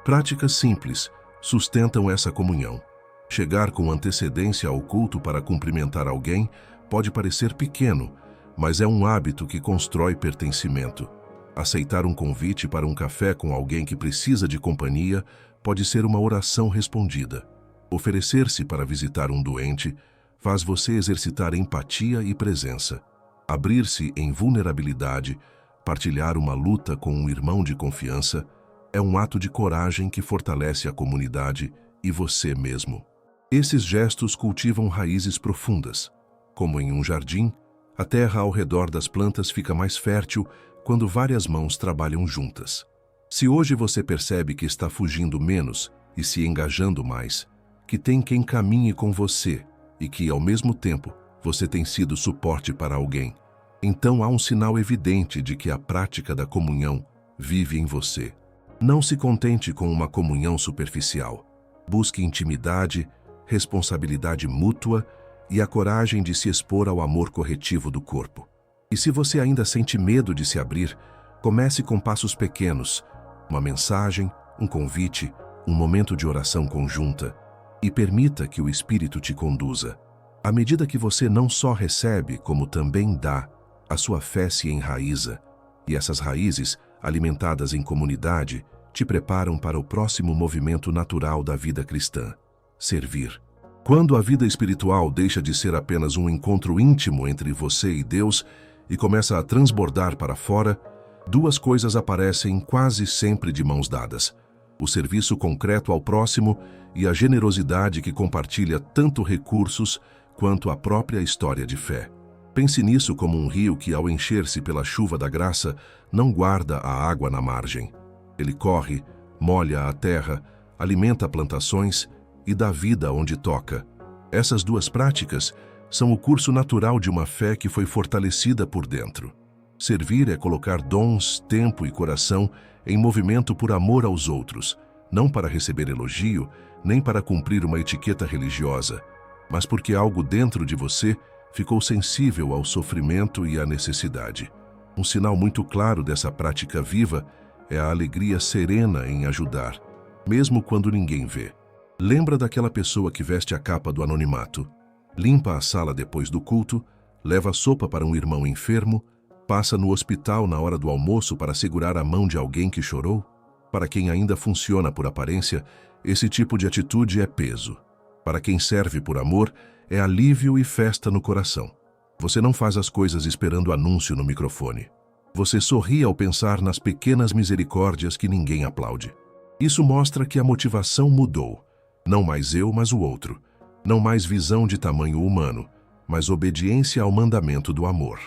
Práticas simples sustentam essa comunhão. Chegar com antecedência ao culto para cumprimentar alguém pode parecer pequeno, mas é um hábito que constrói pertencimento. Aceitar um convite para um café com alguém que precisa de companhia pode ser uma oração respondida. Oferecer-se para visitar um doente faz você exercitar empatia e presença. Abrir-se em vulnerabilidade, partilhar uma luta com um irmão de confiança, é um ato de coragem que fortalece a comunidade e você mesmo. Esses gestos cultivam raízes profundas. Como em um jardim, a terra ao redor das plantas fica mais fértil quando várias mãos trabalham juntas. Se hoje você percebe que está fugindo menos e se engajando mais, que tem quem caminhe com você e que, ao mesmo tempo, você tem sido suporte para alguém, então há um sinal evidente de que a prática da comunhão vive em você. Não se contente com uma comunhão superficial. Busque intimidade, responsabilidade mútua e a coragem de se expor ao amor corretivo do corpo. E se você ainda sente medo de se abrir, comece com passos pequenos, uma mensagem, um convite, um momento de oração conjunta, e permita que o Espírito te conduza. À medida que você não só recebe, como também dá, a sua fé se enraiza, e essas raízes, alimentadas em comunidade, te preparam para o próximo movimento natural da vida cristã: servir. Quando a vida espiritual deixa de ser apenas um encontro íntimo entre você e Deus e começa a transbordar para fora, 2 coisas aparecem quase sempre de mãos dadas: o serviço concreto ao próximo e a generosidade que compartilha tanto recursos quanto a própria história de fé. Pense nisso como um rio que, ao encher-se pela chuva da graça, não guarda a água na margem. Ele corre, molha a terra, alimenta plantações e dá vida onde toca. Essas 2 práticas são o curso natural de uma fé que foi fortalecida por dentro. Servir é colocar dons, tempo e coração em movimento por amor aos outros, não para receber elogio, nem para cumprir uma etiqueta religiosa, mas porque algo dentro de você ficou sensível ao sofrimento e à necessidade. Um sinal muito claro dessa prática viva é a alegria serena em ajudar, mesmo quando ninguém vê. Lembra daquela pessoa que veste a capa do anonimato, limpa a sala depois do culto, leva sopa para um irmão enfermo, passa no hospital na hora do almoço para segurar a mão de alguém que chorou? Para quem ainda funciona por aparência, esse tipo de atitude é peso. Para quem serve por amor, é alívio e festa no coração. Você não faz as coisas esperando anúncio no microfone. Você sorri ao pensar nas pequenas misericórdias que ninguém aplaude. Isso mostra que a motivação mudou. Não mais eu, mas o outro. Não mais visão de tamanho humano, mas obediência ao mandamento do amor.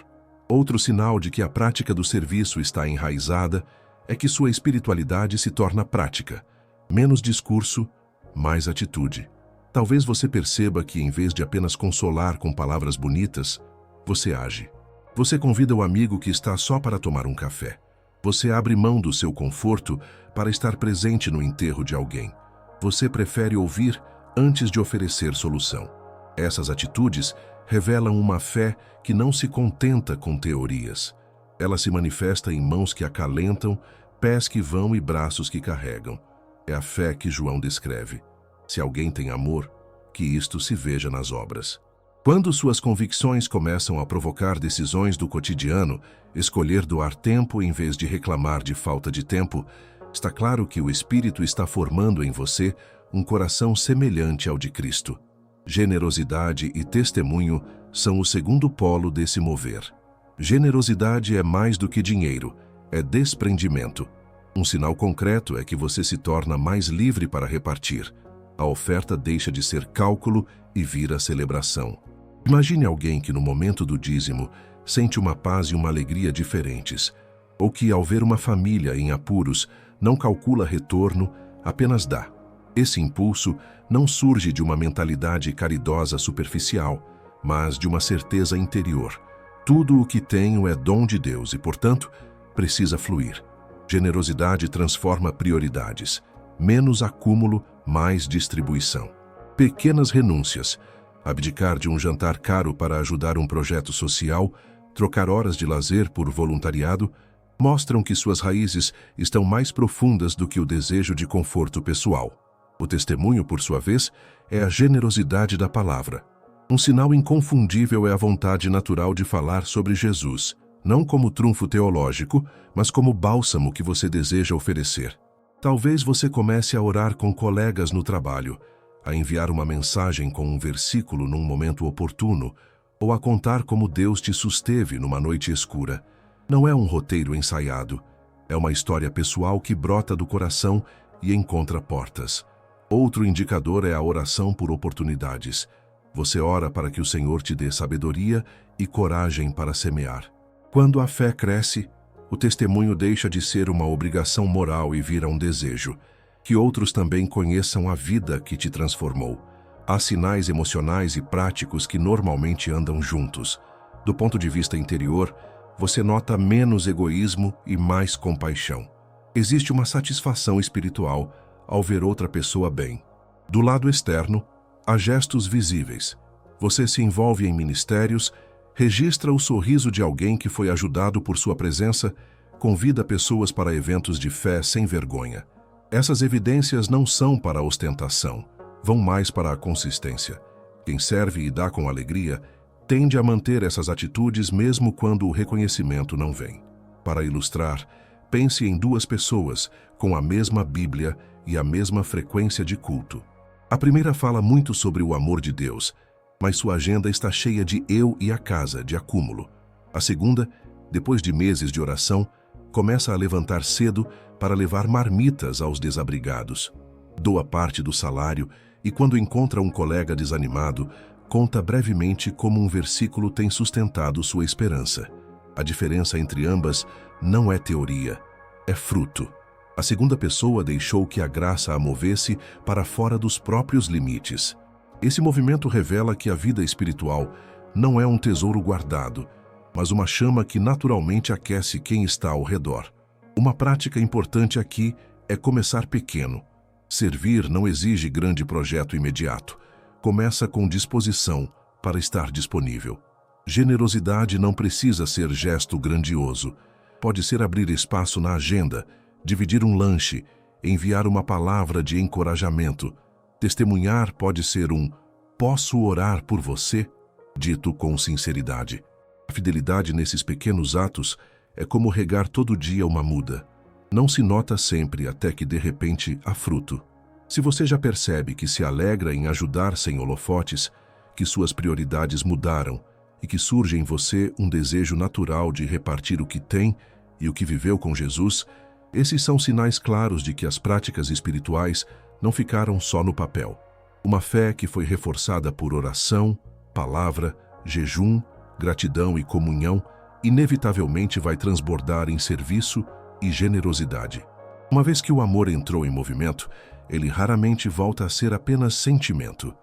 Outro sinal de que a prática do serviço está enraizada é que sua espiritualidade se torna prática. Menos discurso, mais atitude. Talvez você perceba que, em vez de apenas consolar com palavras bonitas, você age. Você convida o amigo que está só para tomar um café. Você abre mão do seu conforto para estar presente no enterro de alguém. Você prefere ouvir antes de oferecer solução. Essas atitudes revelam uma fé que não se contenta com teorias. Ela se manifesta em mãos que acalentam, pés que vão e braços que carregam. É a fé que João descreve. Se alguém tem amor, que isto se veja nas obras. Quando suas convicções começam a provocar decisões do cotidiano, escolher doar tempo em vez de reclamar de falta de tempo, está claro que o Espírito está formando em você um coração semelhante ao de Cristo. Generosidade e testemunho são o segundo polo desse mover. Generosidade é mais do que dinheiro, é desprendimento. Um sinal concreto é que você se torna mais livre para repartir. A oferta deixa de ser cálculo e vira celebração. Imagine alguém que no momento do dízimo sente uma paz e uma alegria diferentes, ou que ao ver uma família em apuros não calcula retorno, apenas dá. Esse impulso não surge de uma mentalidade caridosa superficial, mas de uma certeza interior. Tudo o que tenho é dom de Deus e, portanto, precisa fluir. Generosidade transforma prioridades. Menos acúmulo, mais distribuição. Pequenas renúncias. Abdicar de um jantar caro para ajudar um projeto social, trocar horas de lazer por voluntariado, mostram que suas raízes estão mais profundas do que o desejo de conforto pessoal. O testemunho, por sua vez, é a generosidade da palavra. Um sinal inconfundível é a vontade natural de falar sobre Jesus, não como trunfo teológico, mas como bálsamo que você deseja oferecer. Talvez você comece a orar com colegas no trabalho, a enviar uma mensagem com um versículo num momento oportuno, ou a contar como Deus te susteve numa noite escura. Não é um roteiro ensaiado, é uma história pessoal que brota do coração e encontra portas. Outro indicador é a oração por oportunidades. Você ora para que o Senhor te dê sabedoria e coragem para semear. Quando a fé cresce, o testemunho deixa de ser uma obrigação moral e vira um desejo. Que outros também conheçam a vida que te transformou. Há sinais emocionais e práticos que normalmente andam juntos. Do ponto de vista interior, você nota menos egoísmo e mais compaixão. Existe uma satisfação espiritual ao ver outra pessoa bem. Do lado externo, há gestos visíveis. Você se envolve em ministérios, registra o sorriso de alguém que foi ajudado por sua presença, convida pessoas para eventos de fé sem vergonha. Essas evidências não são para a ostentação, vão mais para a consistência. Quem serve e dá com alegria tende a manter essas atitudes mesmo quando o reconhecimento não vem. Para ilustrar, pense em duas pessoas com a mesma Bíblia e a mesma frequência de culto. A primeira fala muito sobre o amor de Deus, mas sua agenda está cheia de eu e a casa, de acúmulo. A segunda, depois de meses de oração, começa a levantar cedo para levar marmitas aos desabrigados. Doa parte do salário e, quando encontra um colega desanimado, conta brevemente como um versículo tem sustentado sua esperança. A diferença entre ambas não é teoria, é fruto. A segunda pessoa deixou que a graça a movesse para fora dos próprios limites. Esse movimento revela que a vida espiritual não é um tesouro guardado, mas uma chama que naturalmente aquece quem está ao redor. Uma prática importante aqui é começar pequeno. Servir não exige grande projeto imediato. Começa com disposição para estar disponível. Generosidade não precisa ser gesto grandioso. Pode ser abrir espaço na agenda, dividir um lanche, enviar uma palavra de encorajamento. Testemunhar pode ser um "posso orar por você?", dito com sinceridade. A fidelidade nesses pequenos atos é como regar todo dia uma muda. Não se nota sempre até que de repente há fruto. Se você já percebe que se alegra em ajudar sem holofotes, que suas prioridades mudaram e que surge em você um desejo natural de repartir o que tem e o que viveu com Jesus, esses são sinais claros de que as práticas espirituais não ficaram só no papel. Uma fé que foi reforçada por oração, palavra, jejum, gratidão e comunhão, inevitavelmente vai transbordar em serviço e generosidade. Uma vez que o amor entrou em movimento, ele raramente volta a ser apenas sentimento.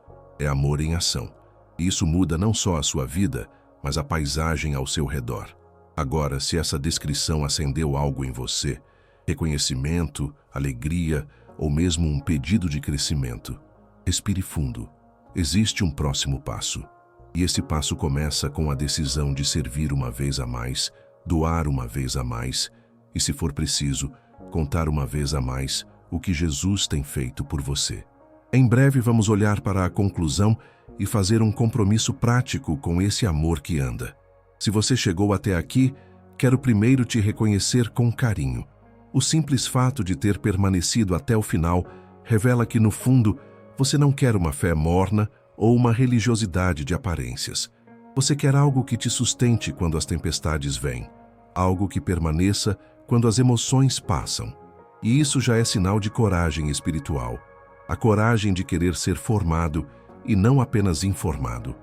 é amor em ação. E isso muda não só a sua vida, mas a paisagem ao seu redor. Agora, se essa descrição acendeu algo em você, reconhecimento, alegria ou mesmo um pedido de crescimento, respire fundo. Existe um próximo passo. E esse passo começa com a decisão de servir uma vez a mais, doar uma vez a mais e, se for preciso, contar uma vez a mais o que Jesus tem feito por você. Em breve vamos olhar para a conclusão e fazer um compromisso prático com esse amor que anda. Se você chegou até aqui, quero primeiro te reconhecer com carinho. O simples fato de ter permanecido até o final revela que, no fundo, você não quer uma fé morna ou uma religiosidade de aparências. Você quer algo que te sustente quando as tempestades vêm, algo que permaneça quando as emoções passam. E isso já é sinal de coragem espiritual, a coragem de querer ser formado e não apenas informado.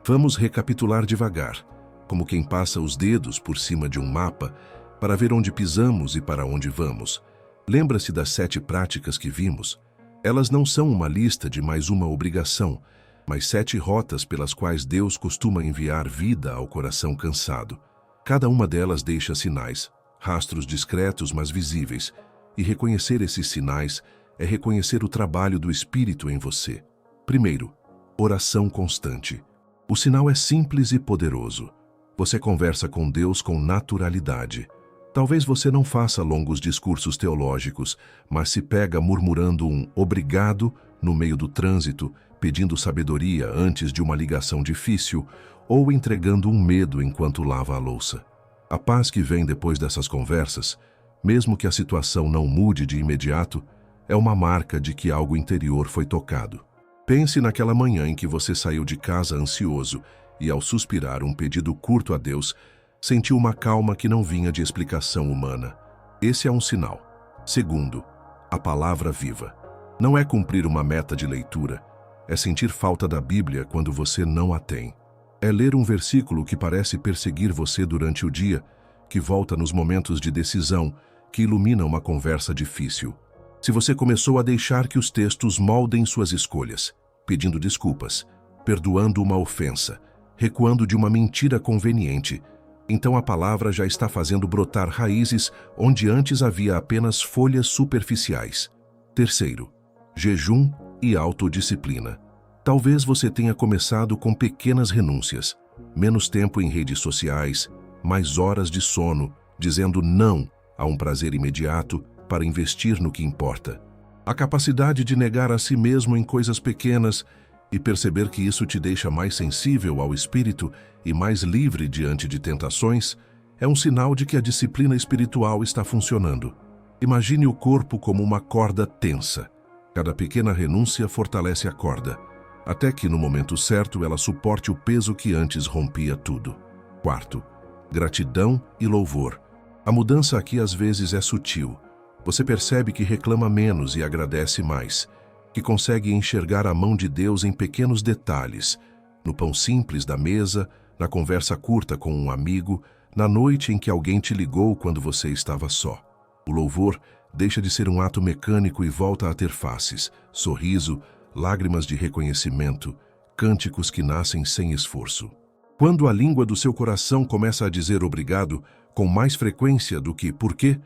Vamos recapitular devagar, como quem passa os dedos por cima de um mapa para ver onde pisamos e para onde vamos. Lembra-se das 7 práticas que vimos? Elas não são uma lista de mais uma obrigação, mas 7 rotas pelas quais Deus costuma enviar vida ao coração cansado. Cada uma delas deixa sinais, rastros discretos mas visíveis, e reconhecer esses sinais é reconhecer o trabalho do Espírito em você. Primeiro, oração constante. O sinal é simples e poderoso. Você conversa com Deus com naturalidade. Talvez você não faça longos discursos teológicos, mas se pega murmurando um obrigado no meio do trânsito, pedindo sabedoria antes de uma ligação difícil ou entregando um medo enquanto lava a louça. A paz que vem depois dessas conversas, mesmo que a situação não mude de imediato, é uma marca de que algo interior foi tocado. Pense naquela manhã em que você saiu de casa ansioso e, ao suspirar um pedido curto a Deus, sentiu uma calma que não vinha de explicação humana. Esse é um sinal. Segundo, a palavra viva. Não é cumprir uma meta de leitura, é sentir falta da Bíblia quando você não a tem. É ler um versículo que parece perseguir você durante o dia, que volta nos momentos de decisão, que ilumina uma conversa difícil. Se você começou a deixar que os textos moldem suas escolhas, pedindo desculpas, perdoando uma ofensa, recuando de uma mentira conveniente, então a palavra já está fazendo brotar raízes onde antes havia apenas folhas superficiais. Terceiro, jejum e autodisciplina. Talvez você tenha começado com pequenas renúncias, menos tempo em redes sociais, mais horas de sono, dizendo não a um prazer imediato para investir no que importa. A capacidade de negar a si mesmo em coisas pequenas e perceber que isso te deixa mais sensível ao espírito e mais livre diante de tentações é um sinal de que a disciplina espiritual está funcionando. Imagine o corpo como uma corda tensa. Cada pequena renúncia fortalece a corda, até que no momento certo ela suporte o peso que antes rompia tudo. Quarto, gratidão e louvor. A mudança aqui às vezes é sutil. Você percebe que reclama menos e agradece mais, que consegue enxergar a mão de Deus em pequenos detalhes, no pão simples da mesa, na conversa curta com um amigo, na noite em que alguém te ligou quando você estava só. O louvor deixa de ser um ato mecânico e volta a ter faces, sorriso, lágrimas de reconhecimento, cânticos que nascem sem esforço. Quando a língua do seu coração começa a dizer obrigado com mais frequência do que por quê,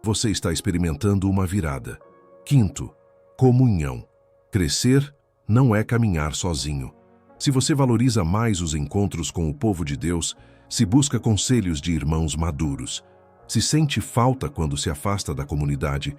você está experimentando uma virada. Quinto, comunhão. Crescer não é caminhar sozinho. Se você valoriza mais os encontros com o povo de Deus, se busca conselhos de irmãos maduros, se sente falta quando se afasta da comunidade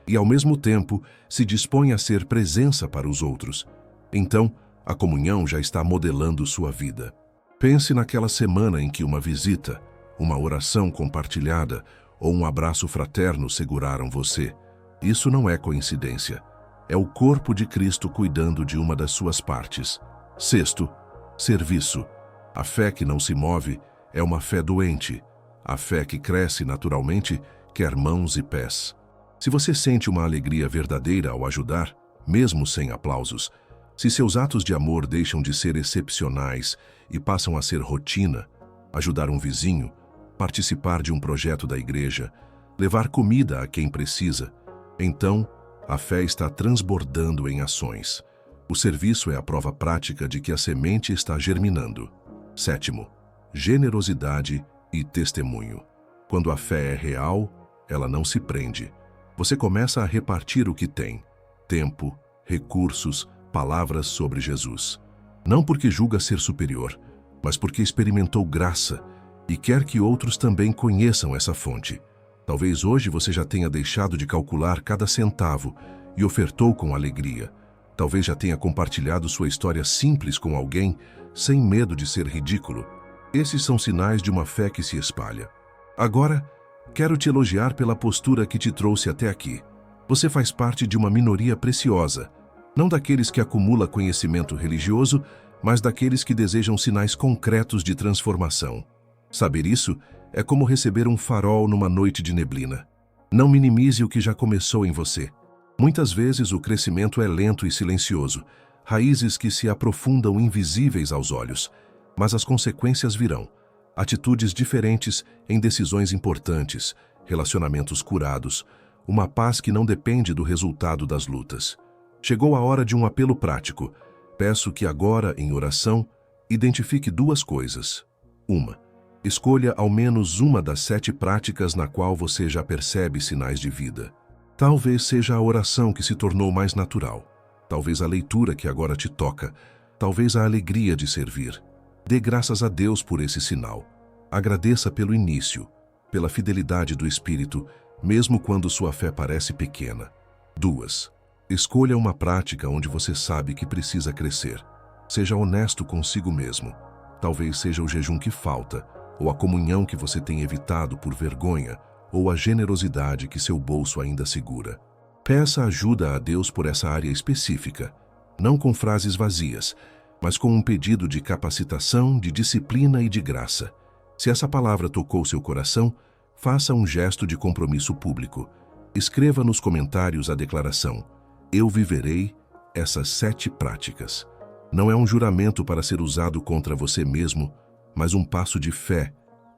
e, ao mesmo tempo, se dispõe a ser presença para os outros, então a comunhão já está modelando sua vida. Pense naquela semana em que uma visita, uma oração compartilhada ou um abraço fraterno seguraram você. Isso não é coincidência. É o corpo de Cristo cuidando de uma das suas partes. Sexto, serviço. A fé que não se move é uma fé doente. A fé que cresce naturalmente quer mãos e pés. Se você sente uma alegria verdadeira ao ajudar, mesmo sem aplausos, se seus atos de amor deixam de ser excepcionais e passam a ser rotina, ajudar um vizinho, participar de um projeto da igreja, levar comida a quem precisa, então a fé está transbordando em ações. O serviço é a prova prática de que a semente está germinando. 7º, generosidade e testemunho. Quando a fé é real, ela não se prende. Você começa a repartir o que tem: tempo, recursos, palavras sobre Jesus. Não porque julga ser superior, mas porque experimentou graça e quer que outros também conheçam essa fonte. Talvez hoje você já tenha deixado de calcular cada centavo e ofertou com alegria. Talvez já tenha compartilhado sua história simples com alguém, sem medo de ser ridículo. Esses são sinais de uma fé que se espalha. Agora, quero te elogiar pela postura que te trouxe até aqui. Você faz parte de uma minoria preciosa, não daqueles que acumula conhecimento religioso, mas daqueles que desejam sinais concretos de transformação. Saber isso é como receber um farol numa noite de neblina. Não minimize o que já começou em você. Muitas vezes o crescimento é lento e silencioso, raízes que se aprofundam invisíveis aos olhos, mas as consequências virão. Atitudes diferentes em decisões importantes, relacionamentos curados, uma paz que não depende do resultado das lutas. Chegou a hora de um apelo prático. Peço que agora, em oração, identifique 2 coisas. 1. Escolha ao menos uma das 7 práticas na qual você já percebe sinais de vida. Talvez seja a oração que se tornou mais natural. Talvez a leitura que agora te toca. Talvez a alegria de servir. Dê graças a Deus por esse sinal. Agradeça pelo início, pela fidelidade do Espírito, mesmo quando sua fé parece pequena. 2. Escolha uma prática onde você sabe que precisa crescer. Seja honesto consigo mesmo. Talvez seja o jejum que falta, ou a comunhão que você tem evitado por vergonha, ou a generosidade que seu bolso ainda segura. Peça ajuda a Deus por essa área específica, não com frases vazias, mas com um pedido de capacitação, de disciplina e de graça. Se essa palavra tocou seu coração, faça um gesto de compromisso público. Escreva nos comentários a declaração: eu viverei essas 7 práticas. Não é um juramento para ser usado contra você mesmo, mas um passo de fé.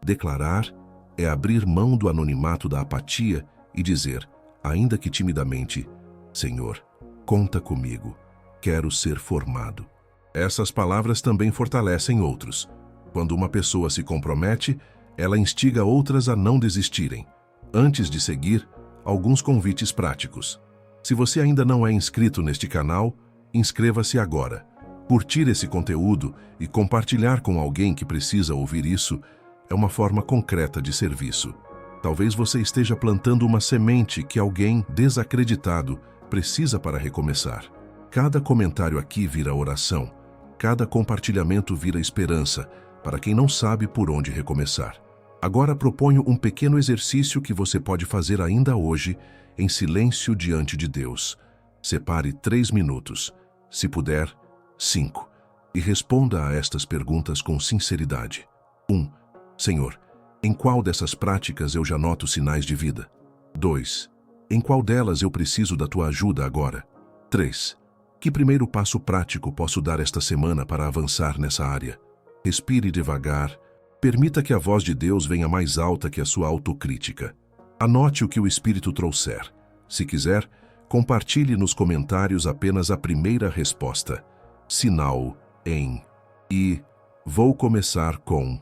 Declarar é abrir mão do anonimato da apatia e dizer, ainda que timidamente: Senhor, conta comigo, quero ser formado. Essas palavras também fortalecem outros. Quando uma pessoa se compromete, ela instiga outras a não desistirem. Antes de seguir, alguns convites práticos. Se você ainda não é inscrito neste canal, inscreva-se agora. Curtir esse conteúdo e compartilhar com alguém que precisa ouvir isso é uma forma concreta de serviço. Talvez você esteja plantando uma semente que alguém desacreditado precisa para recomeçar. Cada comentário aqui vira oração. Cada compartilhamento vira esperança para quem não sabe por onde recomeçar. Agora proponho um pequeno exercício que você pode fazer ainda hoje, em silêncio diante de Deus. Separe 3 minutos, se puder, 5, e responda a estas perguntas com sinceridade. 1. Senhor, em qual dessas práticas eu já noto sinais de vida? 2. Em qual delas eu preciso da tua ajuda agora? 3. Que primeiro passo prático posso dar esta semana para avançar nessa área? Respire devagar. Permita que a voz de Deus venha mais alta que a sua autocrítica. Anote o que o Espírito trouxer. Se quiser, compartilhe nos comentários apenas a primeira resposta. Sinal em. E vou começar com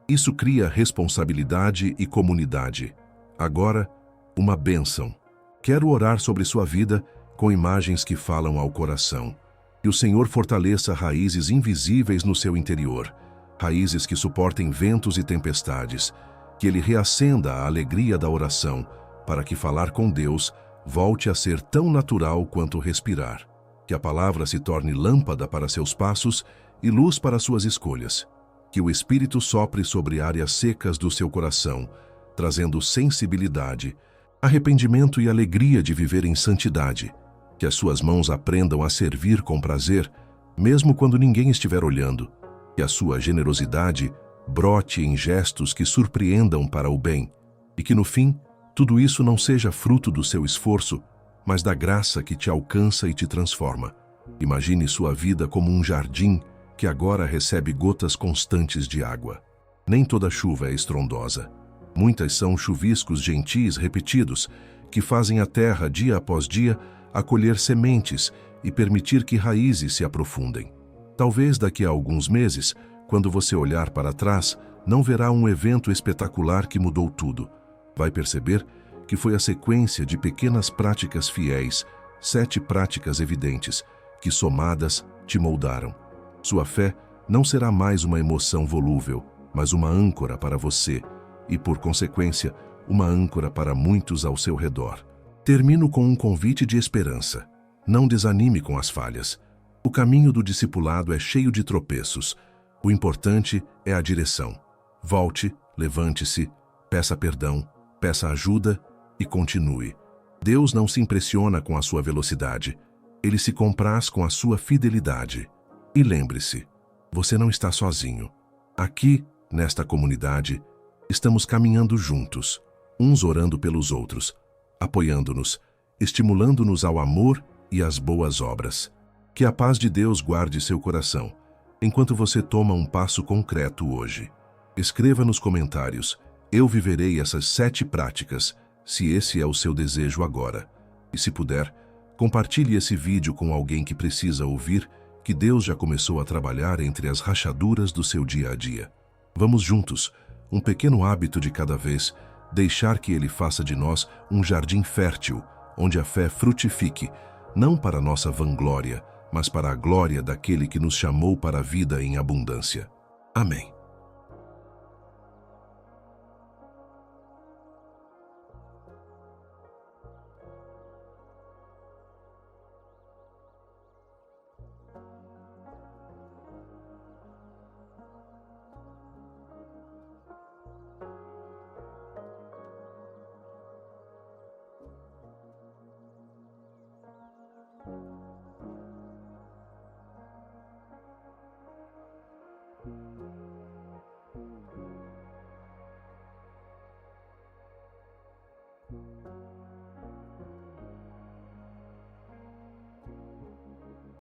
Isso cria responsabilidade e comunidade. Agora, uma bênção. Quero orar sobre sua vida com imagens que falam ao coração. Que o Senhor fortaleça raízes invisíveis no seu interior, raízes que suportem ventos e tempestades, que Ele reacenda a alegria da oração, para que falar com Deus volte a ser tão natural quanto respirar. Que a palavra se torne lâmpada para seus passos e luz para suas escolhas. Que o Espírito sopre sobre áreas secas do seu coração, trazendo sensibilidade, arrependimento e alegria de viver em santidade. Que as suas mãos aprendam a servir com prazer, mesmo quando ninguém estiver olhando. Que a sua generosidade brote em gestos que surpreendam para o bem. E que no fim, tudo isso não seja fruto do seu esforço, mas da graça que te alcança e te transforma. Imagine sua vida como um jardim que agora recebe gotas constantes de água. Nem toda chuva é estrondosa. Muitas são chuviscos gentis repetidos, que fazem a terra, dia após dia, acolher sementes e permitir que raízes se aprofundem. Talvez daqui a alguns meses, quando você olhar para trás, não verá um evento espetacular que mudou tudo. Vai perceber que foi a sequência de pequenas práticas fiéis, 7 práticas evidentes, que somadas te moldaram. Sua fé não será mais uma emoção volúvel, mas uma âncora para você e, por consequência, uma âncora para muitos ao seu redor. Termino com um convite de esperança. Não desanime com as falhas. O caminho do discipulado é cheio de tropeços. O importante é a direção. Volte, levante-se, peça perdão, peça ajuda e continue. Deus não se impressiona com a sua velocidade. Ele se compraz com a sua fidelidade. E lembre-se, você não está sozinho. Aqui, nesta comunidade, estamos caminhando juntos, uns orando pelos outros, apoiando-nos, estimulando-nos ao amor e às boas obras. Que a paz de Deus guarde seu coração, enquanto você toma um passo concreto hoje. Escreva nos comentários: eu viverei essas 7 práticas, se esse é o seu desejo agora. E se puder, compartilhe esse vídeo com alguém que precisa ouvir que Deus já começou a trabalhar entre as rachaduras do seu dia a dia. Vamos juntos, um pequeno hábito de cada vez, deixar que Ele faça de nós um jardim fértil, onde a fé frutifique, não para nossa vanglória, mas para a glória daquele que nos chamou para a vida em abundância. Amém.